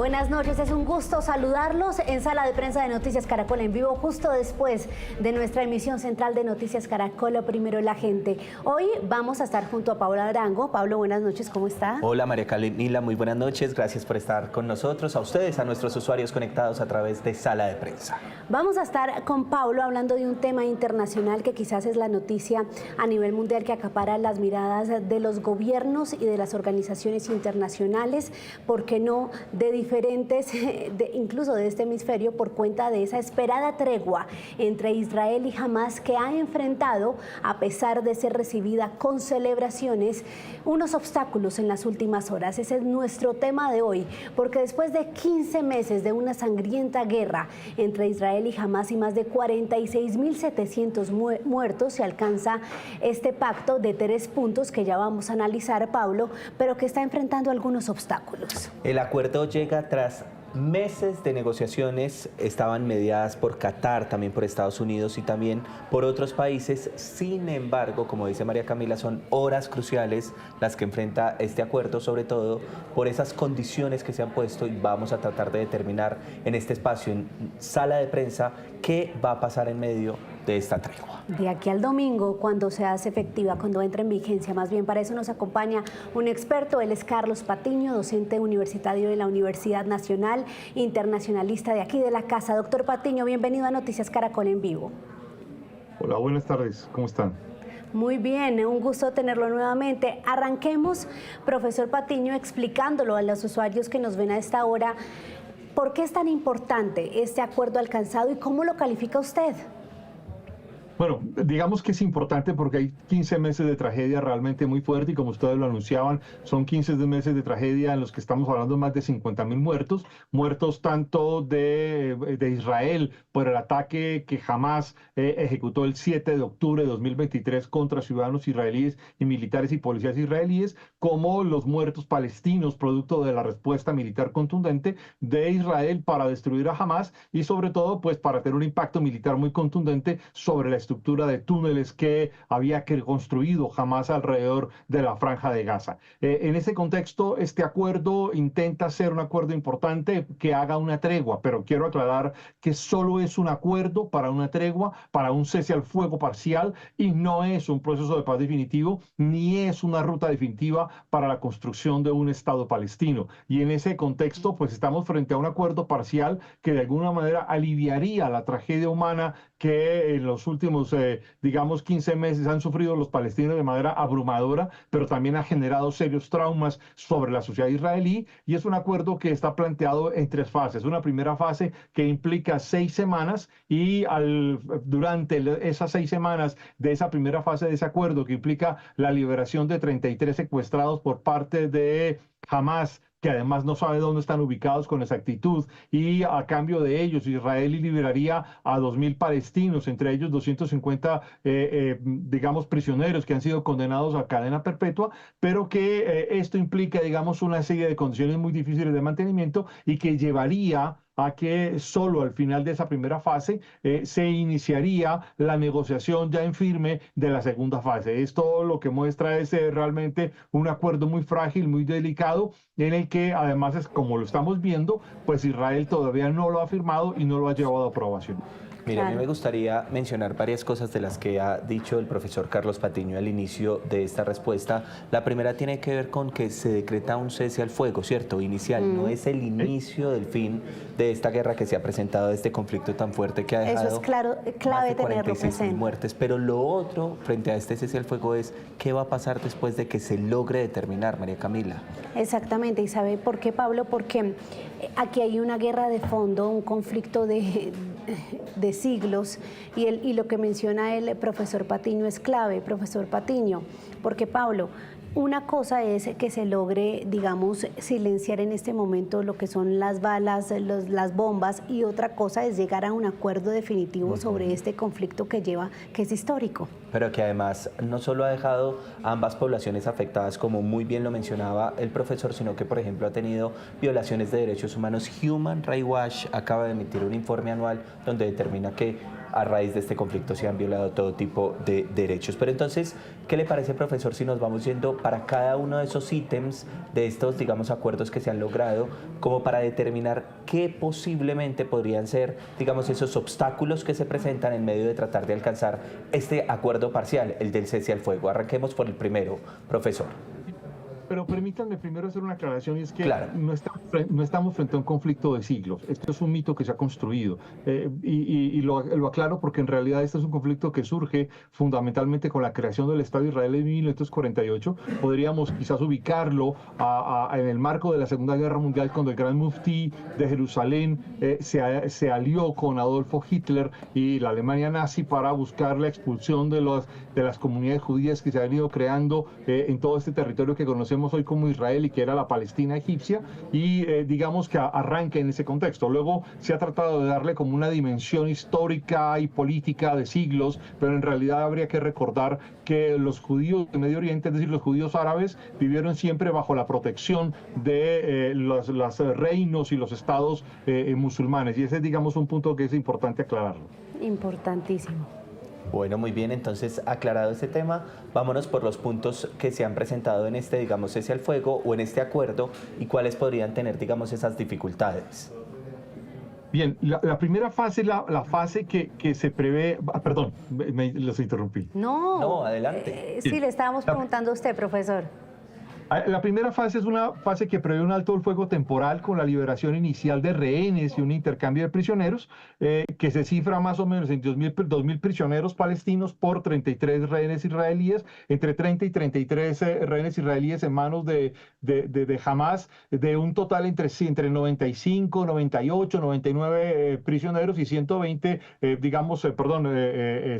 Buenas noches, es un gusto saludarlos en Sala de Prensa de Noticias Caracol en vivo, justo después de nuestra emisión central de Noticias Caracol, lo primero la gente. Hoy vamos a estar junto a Pablo Arango. Pablo, buenas noches, ¿cómo está? Hola María Camila, muy buenas noches, gracias por estar con nosotros, a ustedes, a nuestros usuarios conectados a través de Sala de Prensa. Vamos a estar con Pablo hablando de un tema internacional que quizás es la noticia a nivel mundial que acapara las miradas de los gobiernos y de las organizaciones internacionales, ¿por qué no de diferentes, incluso de este hemisferio, por cuenta de esa esperada tregua entre Israel y Hamás, que ha enfrentado, a pesar de ser recibida con celebraciones, unos obstáculos en las últimas horas? Ese es nuestro tema de hoy, porque después de 15 meses de una sangrienta guerra entre Israel y Hamás y más de 46.700 muertos, se alcanza este pacto de 3 puntos que ya vamos a analizar, Pablo, pero que está enfrentando algunos obstáculos. El acuerdo llega tras meses de negociaciones, estaban mediadas por Qatar, también por Estados Unidos y también por otros países. Sin embargo, como dice María Camila, son horas cruciales las que enfrenta este acuerdo, sobre todo por esas condiciones que se han puesto, y vamos a tratar de determinar en este espacio, en Sala de Prensa, qué va a pasar en medio de esta tregua. De aquí al domingo, cuando se hace efectiva, cuando entre en vigencia, más bien para eso nos acompaña un experto. Él es Carlos Patiño, docente universitario de la Universidad Nacional, internacionalista de aquí de la casa. Doctor Patiño, bienvenido a Noticias Caracol en vivo. Hola, buenas tardes, ¿cómo están? Muy bien, un gusto tenerlo nuevamente. Arranquemos, profesor Patiño, explicándolo a los usuarios que nos ven a esta hora, ¿por qué es tan importante este acuerdo alcanzado y cómo lo califica usted? Bueno, digamos que es importante porque hay 15 meses de tragedia realmente muy fuerte, y como ustedes lo anunciaban, son 15 meses de tragedia en los que estamos hablando de más de 50.000 muertos tanto de Israel por el ataque que Hamás ejecutó el 7 de octubre de 2023 contra ciudadanos israelíes y militares y policías israelíes, como los muertos palestinos producto de la respuesta militar contundente de Israel para destruir a Hamás y sobre todo pues para tener un impacto militar muy contundente sobre la estructura de túneles que había construido Hamás alrededor de la Franja de Gaza. En ese contexto, este acuerdo intenta ser un acuerdo importante que haga una tregua, pero quiero aclarar que solo es un acuerdo para una tregua, para un cese al fuego parcial, y no es un proceso de paz definitivo, ni es una ruta definitiva para la construcción de un Estado palestino. Y en ese contexto, pues estamos frente a un acuerdo parcial que de alguna manera aliviaría la tragedia humana que en los últimos, digamos, 15 meses han sufrido los palestinos de manera abrumadora, pero también ha generado serios traumas sobre la sociedad israelí, y es un acuerdo que está planteado en 3 fases. Una primera fase que implica 6 semanas, y durante esas 6 semanas de esa primera fase de ese acuerdo, que implica la liberación de 33 secuestrados por parte de Hamás, que además no sabe dónde están ubicados con exactitud, y a cambio de ellos Israel liberaría a 2.000 palestinos, entre ellos 250 digamos prisioneros que han sido condenados a cadena perpetua, pero que esto implica, digamos, una serie de condiciones muy difíciles de mantenimiento, y que llevaría a que solo al final de esa primera fase se iniciaría la negociación ya en firme de la segunda fase. Esto lo que muestra es realmente un acuerdo muy frágil, muy delicado, en el que además, es como lo estamos viendo, pues Israel todavía no lo ha firmado y no lo ha llevado a aprobación. Mira, a mí me gustaría mencionar varias cosas de las que ha dicho el profesor Carlos Patiño al inicio de esta respuesta. La primera tiene que ver con que se decreta un cese al fuego, ¿cierto? Inicial, no es el inicio del fin de esta guerra que se ha presentado, de este conflicto tan fuerte que ha dejado. Eso es clave tenerlo presente. Muertes. Pero lo otro, frente a este cese al fuego, es qué va a pasar después de que se logre determinar, María Camila. Exactamente, ¿y sabe por qué, Pablo? Porque aquí hay una guerra de fondo, un conflicto de siglos, y lo que menciona el profesor Patiño es clave, profesor Patiño, porque, Pablo, una cosa es que se logre, digamos, silenciar en este momento lo que son las balas, las bombas, y otra cosa es llegar a un acuerdo definitivo sobre este conflicto que es histórico. Pero que además no solo ha dejado a ambas poblaciones afectadas, como muy bien lo mencionaba el profesor, sino que, por ejemplo, ha tenido violaciones de derechos humanos. Human Rights Watch acaba de emitir un informe anual donde determina que a raíz de este conflicto se han violado todo tipo de derechos. Pero entonces, ¿qué le parece, profesor, si nos vamos yendo para cada uno de esos ítems, de estos, digamos, acuerdos que se han logrado, como para determinar qué posiblemente podrían ser, digamos, esos obstáculos que se presentan en medio de tratar de alcanzar este acuerdo parcial, el del cese al fuego? Arranquemos por el primero, profesor. Pero permítanme primero hacer una aclaración, y es que claro, no estamos frente a un conflicto de siglos. Esto es un mito que se ha construido. Y lo aclaro porque en realidad este es un conflicto que surge fundamentalmente con la creación del Estado de Israel en 1948. Podríamos quizás ubicarlo en el marco de la Segunda Guerra Mundial, cuando el Gran Muftí de Jerusalén se alió con Adolfo Hitler y la Alemania nazi para buscar la expulsión de las comunidades judías que se han ido creando en todo este territorio que conocemos hoy como Israel y que era la Palestina egipcia, y digamos que arranca en ese contexto. Luego se ha tratado de darle como una dimensión histórica y política de siglos, pero en realidad habría que recordar que los judíos de Medio Oriente, es decir, los judíos árabes, vivieron siempre bajo la protección de los reinos y los estados musulmanes, y ese es, digamos, un punto que es importante aclararlo. Importantísimo. Bueno, muy bien, entonces aclarado este tema, vámonos por los puntos que se han presentado en este, digamos, cese al fuego o en este acuerdo, y cuáles podrían tener, digamos, esas dificultades. Bien, la primera fase, la fase que se prevé... perdón, los interrumpí. No, adelante. Sí, le estábamos preguntando a usted, profesor. La primera fase es una fase que prevé un alto el fuego temporal con la liberación inicial de rehenes y un intercambio de prisioneros, que se cifra más o menos en 2.000 prisioneros palestinos por 33 rehenes israelíes, entre 30 y 33 rehenes israelíes en manos de Hamas, de un total entre 95, 98, 99 prisioneros y 120,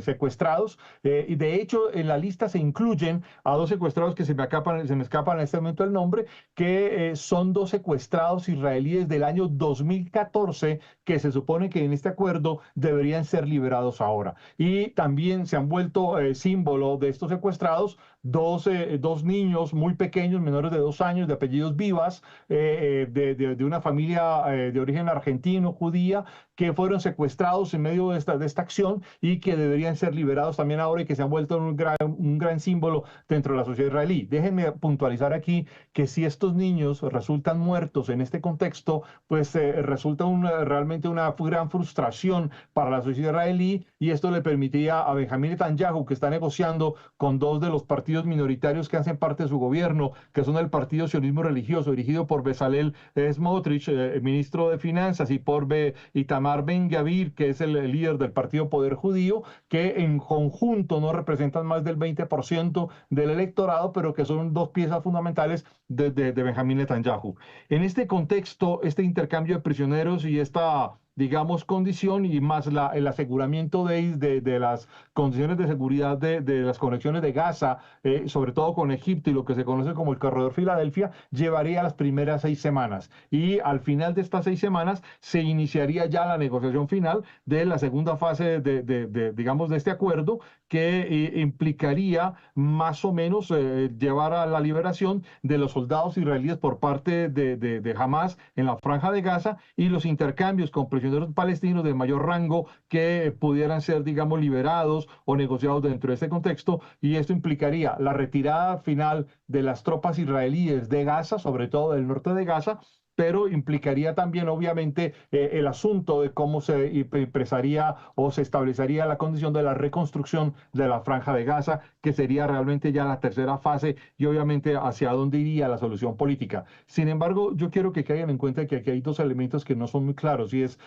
secuestrados. Y de hecho, en la lista se incluyen a dos secuestrados que se me escapan en este momento el nombre, que son dos secuestrados israelíes del año 2014 que se supone que en este acuerdo deberían ser liberados ahora. Y también se han vuelto símbolo de estos secuestrados dos niños muy pequeños, menores de 2 años, de apellidos Vivas, de una familia de origen argentino, judía, que fueron secuestrados en medio de esta acción y que deberían ser liberados también ahora, y que se han vuelto un gran símbolo dentro de la sociedad israelí. Déjenme puntualizar aquí que si estos niños resultan muertos en este contexto, pues resulta realmente una gran frustración para la sociedad israelí, y esto le permitiría a Benjamín Netanyahu, que está negociando con dos de los partidos minoritarios que hacen parte de su gobierno, que son el Partido Sionismo Religioso, dirigido por Bezalel Smotrich, ministro de Finanzas, y por Itamar Ben-Gvir, que es el líder del Partido Poder Judío, que en conjunto no representan más del 20% del electorado, pero que son dos piezas fundamentales de Benjamín Netanyahu. En este contexto, este intercambio de prisioneros y esta, digamos, condición, y más el aseguramiento de las condiciones de seguridad de las conexiones de Gaza, sobre todo con Egipto y lo que se conoce como el Corredor Filadelfia, llevaría las primeras 6 semanas. Y al final de estas 6 semanas se iniciaría ya la negociación final de la segunda fase digamos, de este acuerdo, que implicaría más o menos llevar a la liberación de los soldados israelíes por parte de Hamas en la Franja de Gaza, y los intercambios con prisioneros palestinos de mayor rango que pudieran ser, digamos, liberados o negociados dentro de este contexto. Y esto implicaría la retirada final de las tropas israelíes de Gaza, sobre todo del norte de Gaza, pero implicaría también, obviamente, el asunto de cómo se empezaría o se establecería la condición de la reconstrucción de la Franja de Gaza, que sería realmente ya la tercera fase, y obviamente hacia dónde iría la solución política. Sin embargo, yo quiero que caigan en cuenta que aquí hay dos elementos que no son muy claros, y es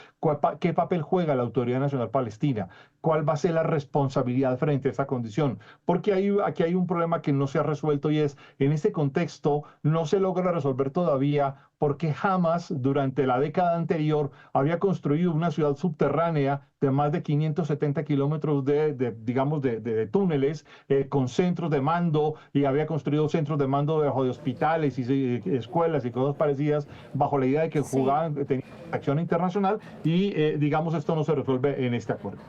qué papel juega la Autoridad Nacional Palestina, cuál va a ser la responsabilidad frente a esta condición, porque aquí hay un problema que no se ha resuelto, y es, en este contexto no se logra resolver todavía porque Hamas durante la década anterior había construido una ciudad subterránea de más de 570 kilómetros de túneles, con centros de mando, y había construido centros de mando debajo de hospitales y escuelas y cosas parecidas, bajo la idea de que tenían acción internacional, y digamos, esto no se resuelve en este acuerdo.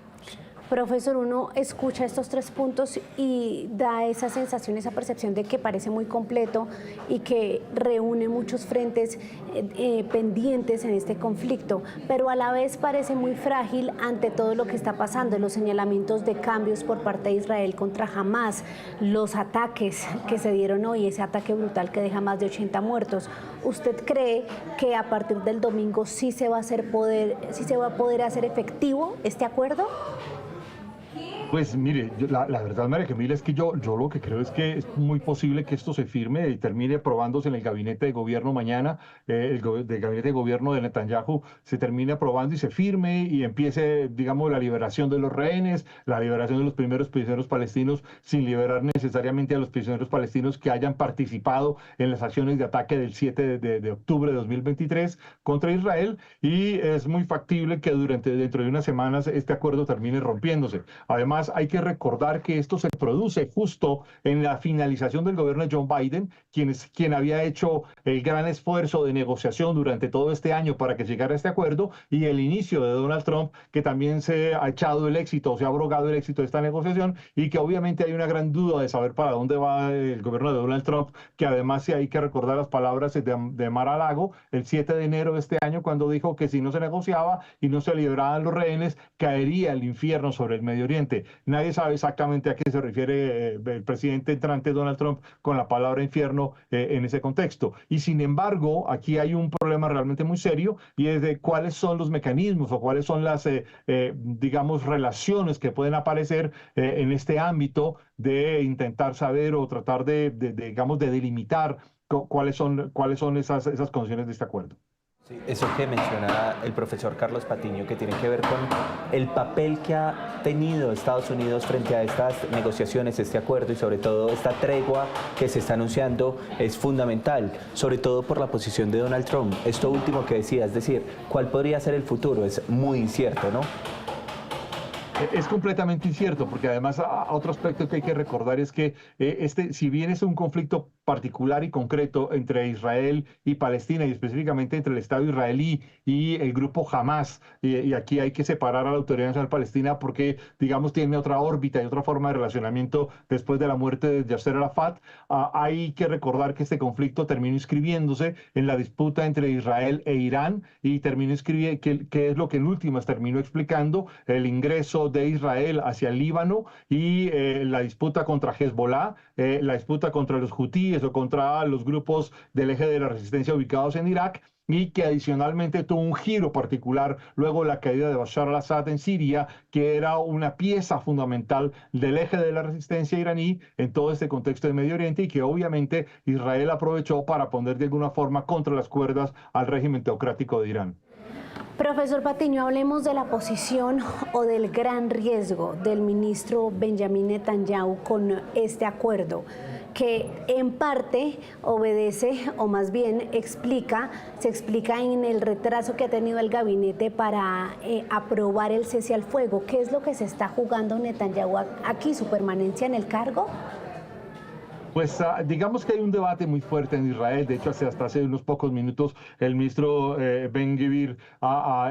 Profesor, uno escucha estos 3 puntos y da esa sensación, esa percepción de que parece muy completo y que reúne muchos frentes pendientes en este conflicto, pero a la vez parece muy frágil ante todo lo que está pasando, los señalamientos de cambios por parte de Israel contra Hamás, los ataques que se dieron hoy, ese ataque brutal que deja más de 80 muertos. ¿Usted cree que a partir del domingo sí se va a poder hacer efectivo este acuerdo? Pues mire, la verdad, María Camila, es que yo lo que creo es que es muy posible que esto se firme y termine aprobándose en el gabinete de gobierno mañana, del gabinete de gobierno de Netanyahu se termine aprobando y se firme y empiece, digamos, la liberación de los rehenes, la liberación de los primeros prisioneros palestinos sin liberar necesariamente a los prisioneros palestinos que hayan participado en las acciones de ataque del 7 de octubre de 2023 contra Israel, y es muy factible que dentro de unas semanas este acuerdo termine rompiéndose. Además, hay que recordar que esto se produce justo en la finalización del gobierno de Joe Biden, quien había hecho el gran esfuerzo de negociación durante todo este año para que llegara a este acuerdo, y el inicio de Donald Trump, que también se ha echado el éxito, se ha abrogado el éxito de esta negociación, y que obviamente hay una gran duda de saber para dónde va el gobierno de Donald Trump, que además sí hay que recordar las palabras de Mar-a-Lago el 7 de enero de este año, cuando dijo que si no se negociaba y no se liberaban los rehenes, caería el infierno sobre el Medio Oriente. Nadie sabe exactamente a qué se refiere el presidente entrante Donald Trump con la palabra infierno en ese contexto. Y sin embargo, aquí hay un problema realmente muy serio, y es de cuáles son los mecanismos o cuáles son las, digamos, relaciones que pueden aparecer en este ámbito de intentar saber o tratar digamos, de delimitar cuáles son esas condiciones de este acuerdo. Sí, eso que menciona el profesor Carlos Patiño, que tiene que ver con el papel que ha tenido Estados Unidos frente a estas negociaciones, este acuerdo y sobre todo esta tregua que se está anunciando, es fundamental, sobre todo por la posición de Donald Trump. Esto último que decía, es decir, ¿cuál podría ser el futuro? Es muy incierto, ¿no? Es completamente incierto, porque además otro aspecto que hay que recordar es que si bien es un conflicto particular y concreto entre Israel y Palestina, y específicamente entre el Estado israelí y el grupo Hamás, y aquí hay que separar a la Autoridad Nacional Palestina porque, digamos, tiene otra órbita y otra forma de relacionamiento después de la muerte de Yasser Arafat, hay que recordar que este conflicto terminó inscribiéndose en la disputa entre Israel e Irán, y terminó inscribiendo, que es lo que en últimas terminó explicando el ingreso de Israel hacia el Líbano y la disputa contra Hezbollah, la disputa contra los hutíes o contra los grupos del eje de la resistencia ubicados en Irak, y que adicionalmente tuvo un giro particular luego de la caída de Bashar al-Assad en Siria, que era una pieza fundamental del eje de la resistencia iraní en todo este contexto de Medio Oriente, y que obviamente Israel aprovechó para poner de alguna forma contra las cuerdas al régimen teocrático de Irán. Profesor Patiño, hablemos de la posición o del gran riesgo del ministro Benjamín Netanyahu con este acuerdo, que en parte obedece, o más bien se explica en el retraso que ha tenido el gabinete para aprobar el cese al fuego. ¿Qué es lo que se está jugando Netanyahu aquí, su permanencia en el cargo? Pues digamos que hay un debate muy fuerte en Israel. De hecho, hasta hace unos pocos minutos el ministro Ben-Gvir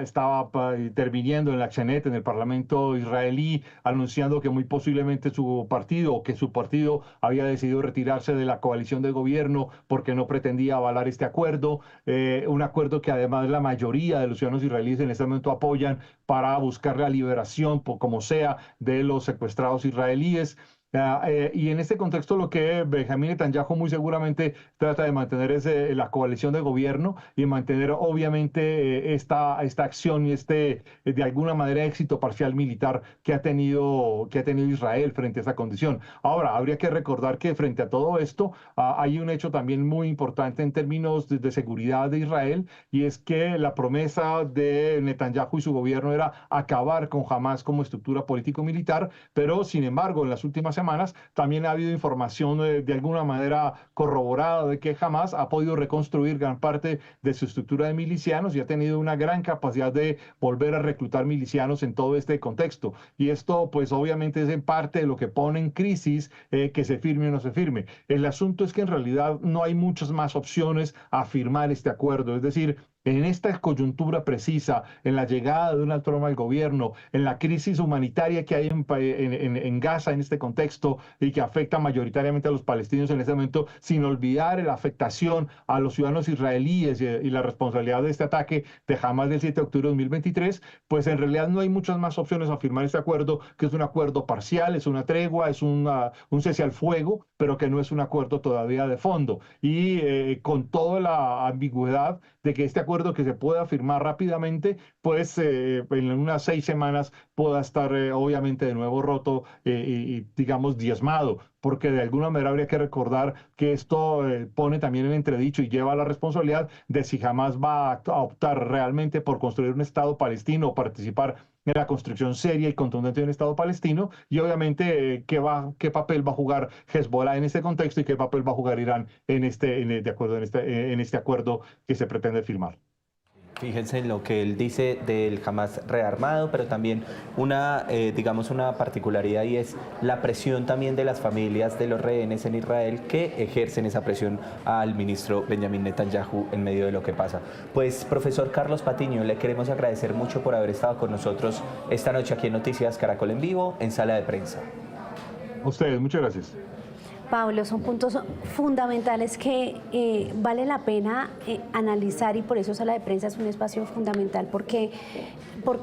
estaba interviniendo en la Knesset, en el Parlamento israelí, anunciando que muy posiblemente su partido había decidido retirarse de la coalición de gobierno porque no pretendía avalar este acuerdo, un acuerdo que además la mayoría de los ciudadanos israelíes en este momento apoyan para buscar la liberación, como sea, de los secuestrados israelíes. Y en este contexto lo que Benjamín Netanyahu muy seguramente trata de mantener es la coalición de gobierno, y mantener obviamente esta acción y de alguna manera éxito parcial militar que ha tenido Israel frente a esta condición. Ahora, habría que recordar que frente a todo esto hay un hecho también muy importante en términos de seguridad de Israel, y es que la promesa de Netanyahu y su gobierno era acabar con Hamás como estructura político-militar, pero sin embargo en las últimas semanas también ha habido información de alguna manera corroborada de que Hamás ha podido reconstruir gran parte de su estructura de milicianos y ha tenido una gran capacidad de volver a reclutar milicianos en todo este contexto. Y esto pues obviamente es en parte de lo que pone en crisis que se firme o no se firme. El asunto es que en realidad no hay muchas más opciones a firmar este acuerdo. Es decir, en esta coyuntura precisa, en la llegada de Donald Trump al gobierno, en la crisis humanitaria que hay en Gaza en este contexto y que afecta mayoritariamente a los palestinos en este momento, sin olvidar la afectación a los ciudadanos israelíes y la responsabilidad de este ataque de Hamas del 7 de octubre de 2023, pues en realidad no hay muchas más opciones a firmar este acuerdo, que es un acuerdo parcial, es una tregua, es un cese al fuego, pero que no es un acuerdo todavía de fondo. Y con toda la ambigüedad de que este acuerdo que se pueda firmar rápidamente, pues en unas 6 semanas pueda estar obviamente de nuevo roto y digamos diezmado, porque de alguna manera habría que recordar que esto pone también en entredicho y lleva a la responsabilidad de si jamás va a optar realmente por construir un Estado palestino o participar en la construcción seria y contundente de un Estado palestino, y obviamente qué papel va a jugar Hezbollah en este contexto y qué papel va a jugar Irán en este acuerdo que se pretende firmar. Fíjense en lo que él dice del Hamas rearmado, pero también digamos una particularidad, y es la presión también de las familias de los rehenes en Israel, que ejercen esa presión al ministro Benjamín Netanyahu en medio de lo que pasa. Pues, profesor Carlos Patiño, le queremos agradecer mucho por haber estado con nosotros esta noche aquí en Noticias Caracol en Vivo, en Sala de Prensa. A ustedes, muchas gracias. Pablo, son puntos fundamentales que vale la pena analizar, y por eso Sala de Prensa es un espacio fundamental, porque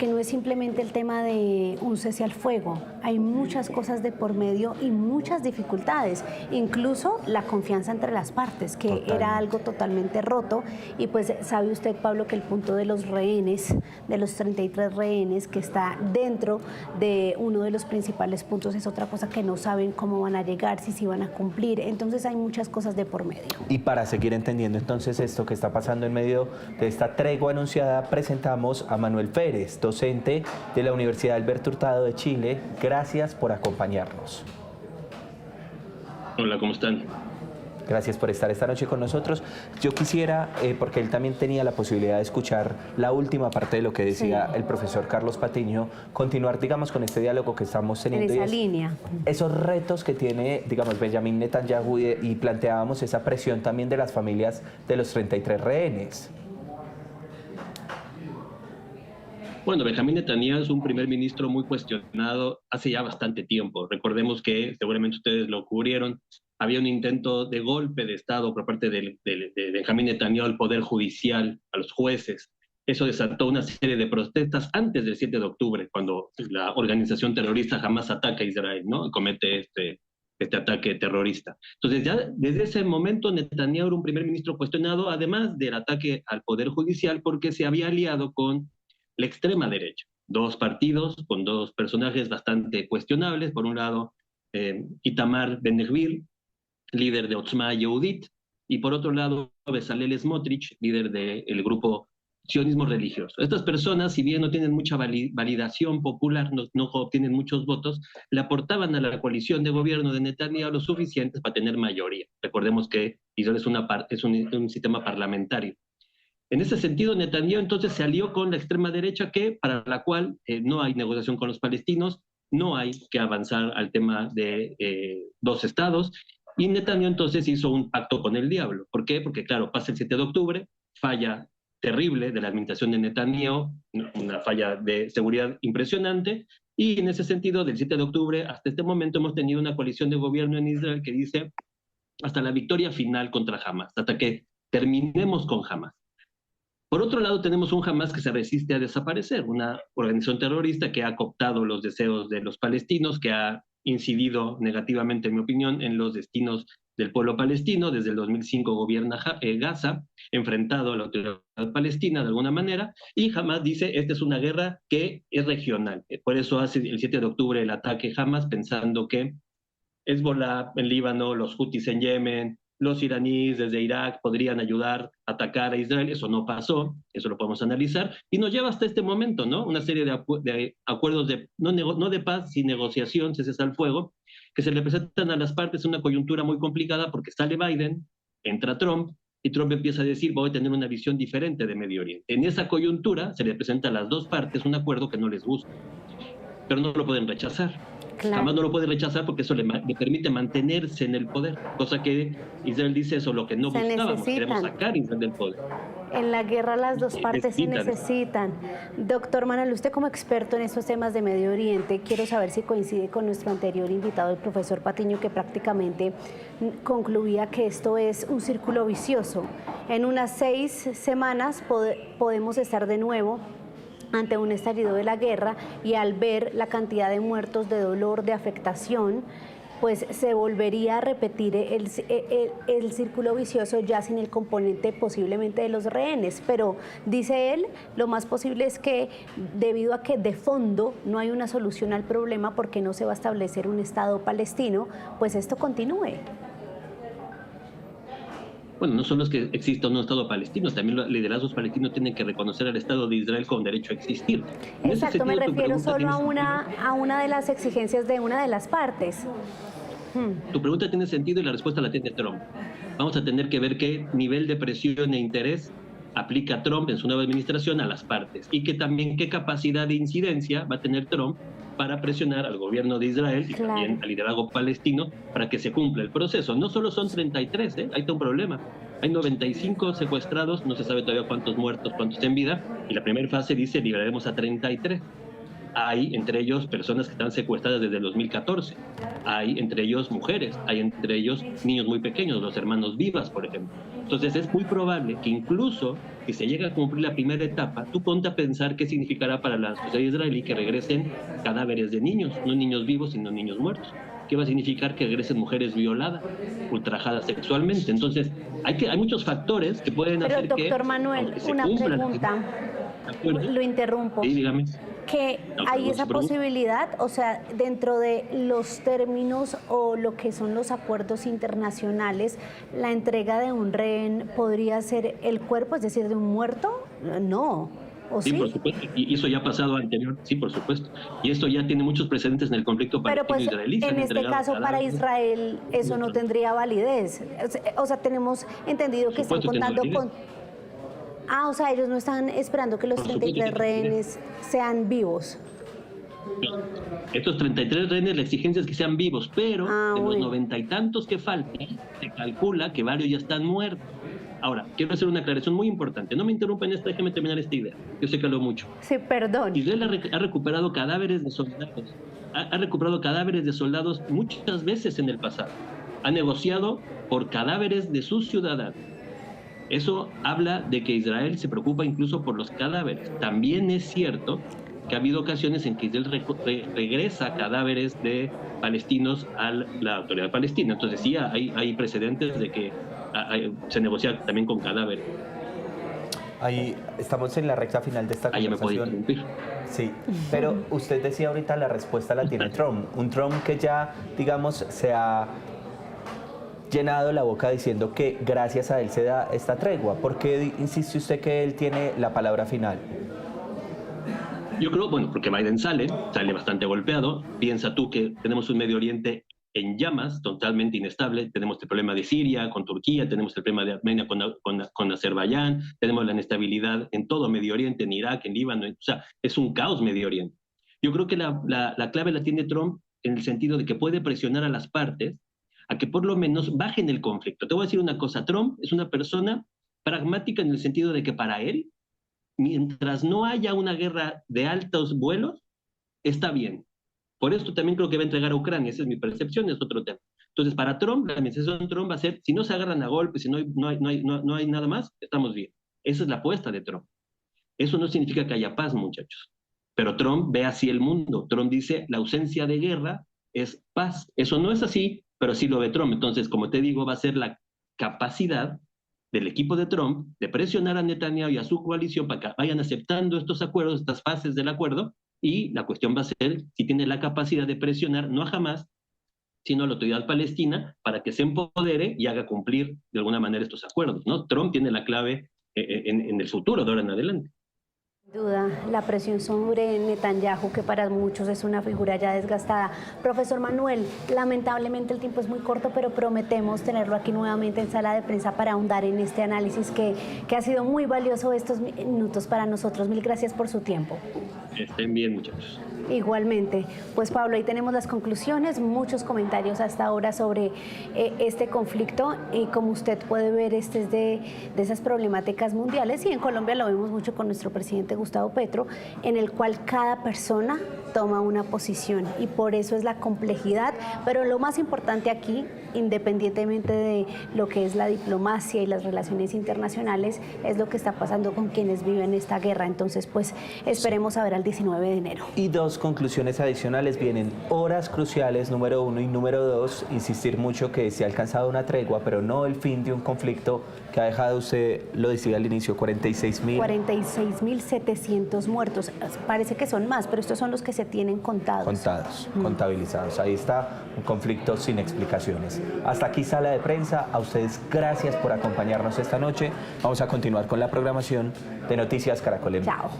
no es simplemente el tema de un cese al fuego. Hay muchas cosas de por medio y muchas dificultades, incluso la confianza entre las partes, que era algo totalmente roto. Y pues sabe usted, Pablo, que el punto de los rehenes, de los 33 rehenes que está dentro de uno de los principales puntos, es otra cosa que no saben cómo van a llegar, si van a cumplir. Entonces hay muchas cosas de por medio. Y para seguir entendiendo entonces esto que está pasando en medio de esta tregua anunciada, presentamos a Manuel Pérez, docente de la Universidad Alberto Hurtado de Chile. Gracias por acompañarnos. Hola, ¿cómo están? Gracias por estar esta noche con nosotros. Yo quisiera, porque él también tenía la posibilidad de escuchar la última parte de lo que decía el profesor Carlos Patiño, continuar, digamos, con este diálogo que estamos teniendo. En esa línea. Esos retos que tiene, digamos, Benjamín Netanyahu, y planteábamos esa presión también de las familias de los 33 rehenes. Bueno, Benjamín Netanyahu es un primer ministro muy cuestionado hace ya bastante tiempo. Recordemos que, seguramente ustedes lo cubrieron, había un intento de golpe de Estado por parte de Benjamín Netanyahu al Poder Judicial, a los jueces. Eso desató una serie de protestas antes del 7 de octubre, cuando la organización terrorista Hamas ataca a Israel, ¿no? Comete este ataque terrorista. Entonces, ya desde ese momento Netanyahu era un primer ministro cuestionado, además del ataque al Poder Judicial, porque se había aliado con la extrema derecha. Dos partidos con dos personajes bastante cuestionables. Por un lado, Itamar Ben-Gvir, líder de Otzma Yehudit, y por otro lado, Bezalel Smotrich, líder del grupo sionismo religioso. Estas personas, si bien no tienen mucha validación popular, no obtienen muchos votos, le aportaban a la coalición de gobierno de Netanyahu lo suficientes para tener mayoría. Recordemos que Israel es un sistema parlamentario. En ese sentido, Netanyahu entonces se alió con la extrema derecha, para la cual no hay negociación con los palestinos, no hay que avanzar al tema de dos estados, y Netanyahu entonces hizo un pacto con el diablo. ¿Por qué? Porque claro, pasa el 7 de octubre, falla terrible de la administración de Netanyahu, una falla de seguridad impresionante, y en ese sentido, del 7 de octubre hasta este momento hemos tenido una coalición de gobierno en Israel que dice hasta la victoria final contra Hamas, hasta que terminemos con Hamas. Por otro lado, tenemos un Hamas que se resiste a desaparecer, una organización terrorista que ha cooptado los deseos de los palestinos, que ha incidido negativamente, en mi opinión, en los destinos del pueblo palestino. Desde el 2005 gobierna Gaza, enfrentado a la autoridad palestina de alguna manera, y Hamas dice, esta es una guerra que es regional. Por eso hace el 7 de octubre el ataque Hamas, pensando que Hezbollah en Líbano, los Houthis en Yemen, los iraníes desde Irak podrían ayudar a atacar a Israel. Eso no pasó, eso lo podemos analizar, y nos lleva hasta este momento, ¿no? Una serie de acuerdos no de paz, sin negociación, cese al fuego, que se le presentan a las partes en una coyuntura muy complicada, porque sale Biden, entra Trump, y Trump empieza a decir, voy a tener una visión diferente de Medio Oriente. En esa coyuntura se le presenta a las dos partes un acuerdo que no les gusta, pero no lo pueden rechazar. Claro. Jamás no lo puede rechazar, porque eso le permite mantenerse en el poder, cosa que Israel dice, eso es lo que no buscábamos, queremos sacar a Israel del poder. En la guerra las dos partes se Necesitan. necesitan. Doctor Manuel, usted como experto en estos temas de Medio Oriente, quiero saber si coincide con nuestro anterior invitado, el profesor Patiño, que prácticamente concluía que esto es un círculo vicioso. En unas 6 semanas podemos estar de nuevo ante un estallido de la guerra y al ver la cantidad de muertos, de dolor, de afectación, pues se volvería a repetir el círculo vicioso ya sin el componente posiblemente de los rehenes. Pero, dice él, lo más posible es que debido a que de fondo no hay una solución al problema porque no se va a establecer un Estado palestino, pues esto continúe. Bueno, no solo es que exista un Estado palestino, también los liderazgos palestinos tienen que reconocer al Estado de Israel con derecho a existir. En ese Exacto, me sentido, tu refiero pregunta solo tiene a una de las exigencias de una de las partes. Tu pregunta tiene sentido y la respuesta la tiene Trump. Vamos a tener que ver qué nivel de presión e interés aplica Trump en su nueva administración a las partes y que también qué capacidad de incidencia va a tener Trump para presionar al gobierno de Israel y también al liderazgo palestino para que se cumpla el proceso. No solo son 33, ahí está un problema. Hay 95 secuestrados, no se sabe todavía cuántos muertos, cuántos en vida, y la primera fase dice liberaremos a 33. Hay entre ellos personas que están secuestradas desde el 2014, hay entre ellos mujeres, hay entre ellos niños muy pequeños, los hermanos Vivas, por ejemplo. Entonces es muy probable que incluso que se llegue a cumplir la primera etapa, tú ponte a pensar qué significará para la sociedad israelí que regresen cadáveres de niños, no niños vivos, sino niños muertos. ¿Qué va a significar que regresen mujeres violadas, ultrajadas sexualmente? Entonces, hay muchos factores que pueden hacer que... Pero, doctor Manuel, una pregunta, lo interrumpo. Sí, dígame. Que hay esa posibilidad, o sea, dentro de los términos o lo que son los acuerdos internacionales, la entrega de un rehén podría ser el cuerpo, es decir, de un muerto, no. ¿O sí? Sí, por supuesto, y eso ya ha pasado anterior, sí, por supuesto. Y esto ya tiene muchos precedentes en el conflicto palestino-israelí. Pero pues, en este caso, para Israel, eso no tendría validez. O sea, tenemos entendido que están contando con... Ah, o sea, ellos no están esperando que los 33 rehenes sean vivos. Estos 33 rehenes, la exigencia es que sean vivos, pero de los 90 y tantos que faltan, se calcula que varios ya están muertos. Ahora, quiero hacer una aclaración muy importante. No me interrumpan esta, déjeme terminar esta idea. Yo sé que hablo mucho. Sí, perdón. Israel ha recuperado cadáveres de soldados. Ha recuperado cadáveres de soldados muchas veces en el pasado. Ha negociado por cadáveres de sus ciudadanos. Eso habla de que Israel se preocupa incluso por los cadáveres. También es cierto que ha habido ocasiones en que Israel regresa cadáveres de palestinos a la autoridad palestina. Entonces sí, hay precedentes de que se negocia también con cadáveres. Ahí estamos en la recta final de esta conversación. Sí, pero usted decía ahorita la respuesta la tiene Trump. Un Trump que ya, digamos, se ha llenado la boca diciendo que gracias a él se da esta tregua. ¿Por qué insiste usted que él tiene la palabra final? Yo creo, bueno, porque Biden sale bastante golpeado. Piensa tú que tenemos un Medio Oriente en llamas, totalmente inestable. Tenemos el problema de Siria con Turquía, tenemos el problema de Armenia con Azerbaiyán, tenemos la inestabilidad en todo Medio Oriente, en Irak, en Líbano. O sea, es un caos Medio Oriente. Yo creo que la clave la tiene Trump en el sentido de que puede presionar a las partes a que por lo menos bajen el conflicto. Te voy a decir una cosa, Trump es una persona pragmática en el sentido de que para él, mientras no haya una guerra de altos vuelos, está bien. Por esto también creo que va a entregar a Ucrania, esa es mi percepción, es otro tema. Entonces, para Trump, la administración de Trump va a ser, si no se agarran a golpes, si no hay nada más, estamos bien. Esa es la apuesta de Trump. Eso no significa que haya paz, muchachos. Pero Trump ve así el mundo. Trump dice, la ausencia de guerra es paz. Eso no es así, pero sí lo ve Trump. Entonces, como te digo, va a ser la capacidad del equipo de Trump de presionar a Netanyahu y a su coalición para que vayan aceptando estos acuerdos, estas fases del acuerdo, y la cuestión va a ser si tiene la capacidad de presionar, no a Hamás, sino a la autoridad palestina, para que se empodere y haga cumplir de alguna manera estos acuerdos, ¿no? Trump tiene la clave en el futuro, de ahora en adelante. Duda, la presión sobre Netanyahu, que para muchos es una figura ya desgastada. Profesor Manuel, lamentablemente el tiempo es muy corto, pero prometemos tenerlo aquí nuevamente en sala de prensa para ahondar en este análisis que ha sido muy valioso estos minutos para nosotros. Mil gracias por su tiempo. Estén bien, muchachos. Igualmente. Pues Pablo, ahí tenemos las conclusiones, muchos comentarios hasta ahora sobre este conflicto y como usted puede ver, este es de esas problemáticas mundiales y en Colombia lo vemos mucho con nuestro presidente Gustavo Petro, en el cual cada persona toma una posición y por eso es la complejidad, pero lo más importante aquí, independientemente de lo que es la diplomacia y las relaciones internacionales, es lo que está pasando con quienes viven esta guerra. Entonces, pues esperemos a ver al 19 de enero. Y dos conclusiones adicionales vienen, horas cruciales, número 1 y número 2, insistir mucho que se ha alcanzado una tregua, pero no el fin de un conflicto que ha dejado, usted lo decía al inicio, 46.700 muertos. Parece que son más, pero estos son los que se tienen contados. Contabilizados. Ahí está un conflicto sin explicaciones. Hasta aquí sala de prensa. A ustedes gracias por acompañarnos esta noche. Vamos a continuar con la programación de Noticias Caracol. Chao.